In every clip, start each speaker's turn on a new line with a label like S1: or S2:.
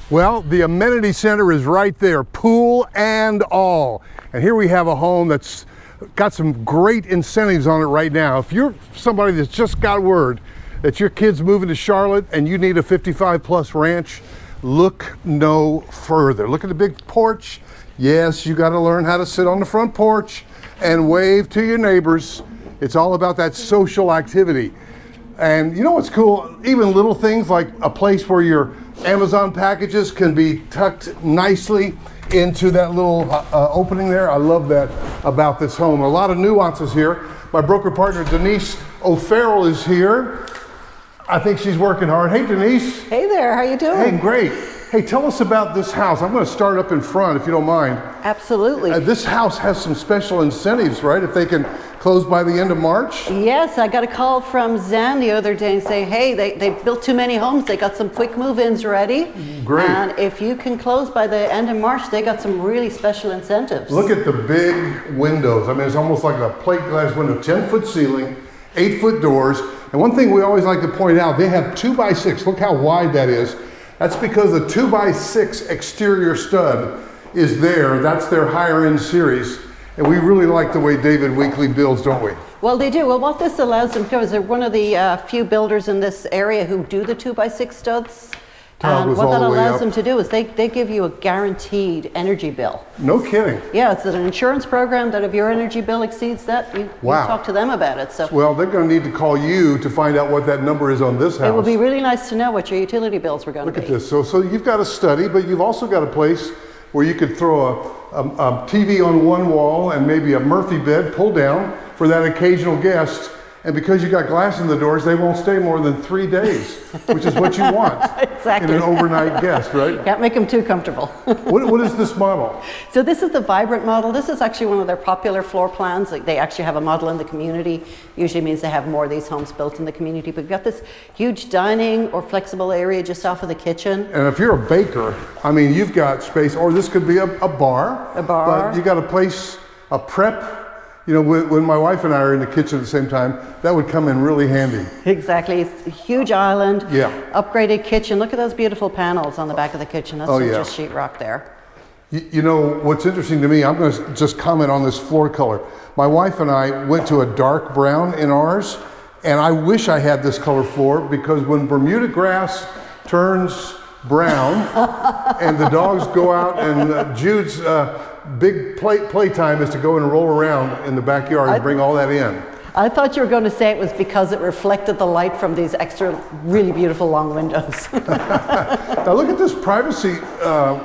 S1: Well, the amenity center is right there, pool and all. And here we have a home that's got some great incentives on it right now. If you're somebody that's just got word that your kid's moving to Charlotte and you need a 55 plus ranch, look no further. Look at the big porch. Yes, you got to learn how to sit on the front porch and wave to your neighbors. It's all about that social activity. And you know what's cool? Even little things like a place where your Amazon packages can be tucked nicely into that little opening there. I love that about this home. A lot of nuances here. My broker partner Denise O'Farrell is here. I think she's working hard. Hey Denise.
S2: Hey there, how you doing?
S1: Hey, great. Hey, tell us about this house. I'm going to start up in front if you don't mind.
S2: Absolutely.
S1: This house has some special incentives, right? If they can close by the end of March?
S2: Yes, I got a call from Zan the other day and say, hey, they built too many homes. They got some quick move-ins ready.
S1: Great.
S2: And if you can close by the end of March, they got some really special incentives.
S1: Look at the big windows. I mean, it's almost like a plate glass window, 10-foot ceiling, 8-foot doors. And one thing we always like to point out, they have 2x6. Look how wide that is. That's because the 2x6 exterior stud is there. That's their higher end series. And we really like the way David Weekley builds, don't we?
S2: Well, they do. Well, what this allows them to do is they're one of the few builders in this area who do the 2x6 studs. And what that allows them to do is they give you a guaranteed energy bill.
S1: No kidding.
S2: Yeah, it's an insurance program that if your energy bill exceeds that, you talk to them about it. So,
S1: well, they're going to need to call you to find out what that number is on this house.
S2: It would be really nice to know what your utility bills were going to be.
S1: Look at this. So you've got a study, but you've also got a place where you could throw a TV on one wall and maybe a Murphy bed pull down for that occasional guest. And because you got glass in the doors, they won't stay more than 3 days, which is what you want
S2: exactly.
S1: in an overnight guest, right?
S2: Can't make them too comfortable.
S1: What is this model?
S2: So this is the Vibrant model. This is actually one of their popular floor plans. Like they actually have a model in the community. Usually means they have more of these homes built in the community. But we've got this huge dining or flexible area just off of the kitchen.
S1: And if you're a baker, I mean, you've got space, or this could be a bar.
S2: A bar.
S1: But you got a place, a prep. You know, when my wife and I are in the kitchen at the same time, that would come in really handy.
S2: Exactly. It's a huge island.
S1: Yeah.
S2: Upgraded kitchen. Look at those beautiful panels on the back of the kitchen. That's just sheetrock there.
S1: You know, what's interesting to me, I'm going to just comment on this floor color. My wife and I went to a dark brown in ours, and I wish I had this color floor because when Bermuda grass turns brown and the dogs go out and Jude's big playtime is to go and roll around in the backyard and bring all that in.
S2: I thought you were going to say it was because it reflected the light from these extra really beautiful long windows.
S1: Now look at this privacy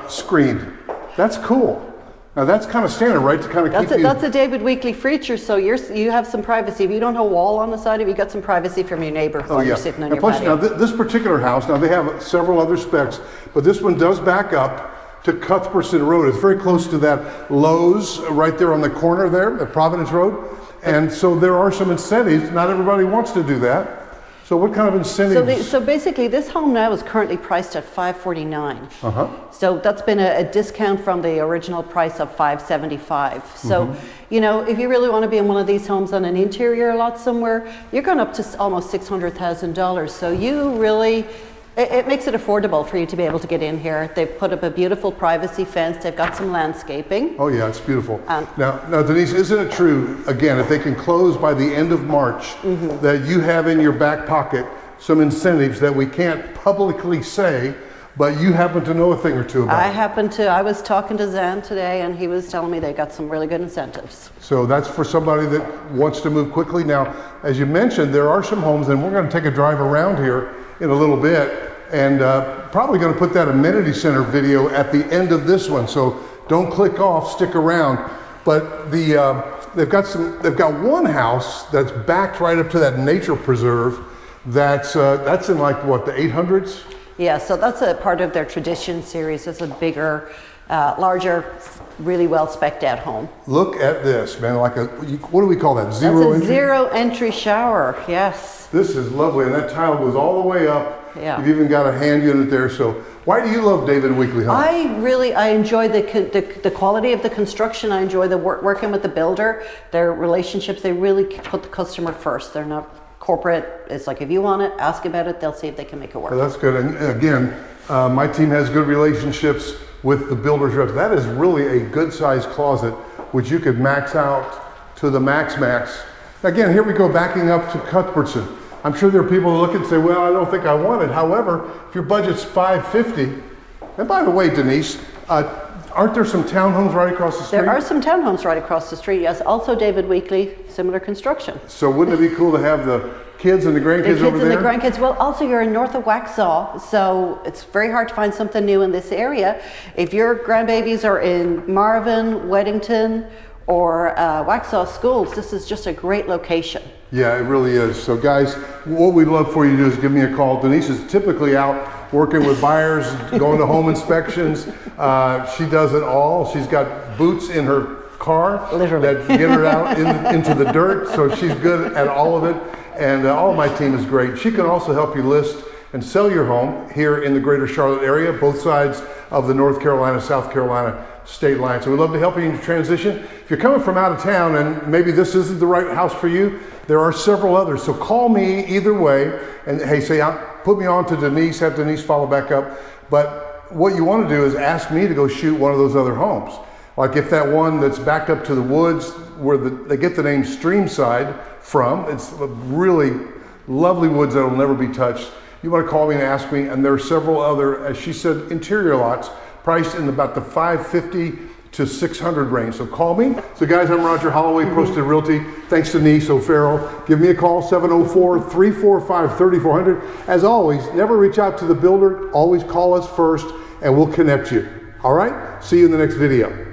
S1: screen. That's cool. Now that's kind of standard, right? To kind of
S2: That's a David Weekley feature, so you have some privacy. If you don't have a wall on the side of you, got some privacy from your neighbor while you're sitting on your patio.
S1: Now this particular house, now they have several other specs, but this one does back up to Cuthbertson Road. It's very close to that Lowe's right there on the corner there at Providence Road. And so there are some incentives. Not everybody wants to do that. So what kind of incentives?
S2: So basically this home now is currently priced at $549. So that's been a discount from the original price of $575. So, you know, if you really want to be in one of these homes on an interior lot somewhere, you're going up to almost $600,000. So you really, it makes it affordable for you to be able to get in here. They've put up a beautiful privacy fence. They've got some landscaping.
S1: Oh yeah, it's beautiful. Now Denise, isn't it true, again, if they can close by the end of March, that you have in your back pocket some incentives that we can't publicly say, but you happen to know a thing or two about?
S2: I was talking to Zan today and he was telling me they got some really good incentives.
S1: So that's for somebody that wants to move quickly. Now, as you mentioned, there are some homes, and we're going to take a drive around here in a little bit, and probably going to put that amenity center video at the end of this one. So don't click off, stick around. But they've got one house that's backed right up to that nature preserve. That's in like what, the 800s?
S2: Yeah, so that's a part of their Tradition series. It's a bigger, larger, really well spec'd out home.
S1: Look at this, man. Like what do we call that?
S2: Zero entry? Zero entry shower, yes.
S1: This is lovely, and that tile goes all the way up.
S2: Yeah.
S1: You've even got a hand unit there. So why do you love David Weekley Homes?
S2: I enjoy the quality of the construction. I enjoy the working with the builder, their relationships. They really put the customer first. They're not corporate. It's like, if you want it, ask about it. They'll see if they can make it work.
S1: Well, that's good. And again, My team has good relationships with the builder's reps. That is really a good sized closet, which you could max out to the max. Again, here we go backing up to Cuthbertson. I'm sure there are people who look and say, well, I don't think I want it. However, if your budget's $550, and by the way, Denise, aren't there some townhomes right across the street?
S2: There are some townhomes right across the street, yes. Also David Weekley, similar construction.
S1: So wouldn't it be cool to have the kids and the grandkids over there?
S2: The kids and the grandkids. Well, also you're in north of Waxhaw, so it's very hard to find something new in this area. If your grandbabies are in Marvin, Weddington, or Waxhaw schools, this is just a great location.
S1: Yeah, it really is. So guys, what we'd love for you to do is give me a call. Denise is typically out working with buyers, going to home inspections. She does it all. She's got boots in her car
S2: Literally.
S1: that get her out into the dirt. So she's good at all of it. And all of my team is great. She can also help you list and sell your home here in the greater Charlotte area, both sides of the North Carolina, South Carolina state line. So we'd love to help you in your transition. If you're coming from out of town and maybe this isn't the right house for you, there are several others. So call me either way and hey, put me on to Denise, have Denise follow back up. But what you want to do is ask me to go shoot one of those other homes. Like if that one that's backed up to the woods where they get the name Streamside from, it's really lovely woods that will never be touched. You want to call me and ask me, and there are several other, as she said, interior lots priced in about the $550 to $600 range. So call me. So guys, I'm Roger Holloway, Posted Realty. Thanks to Denise O'Farrell. Give me a call, 704-345-3400. As always, never reach out to the builder. Always call us first, and we'll connect you. All right? See you in the next video.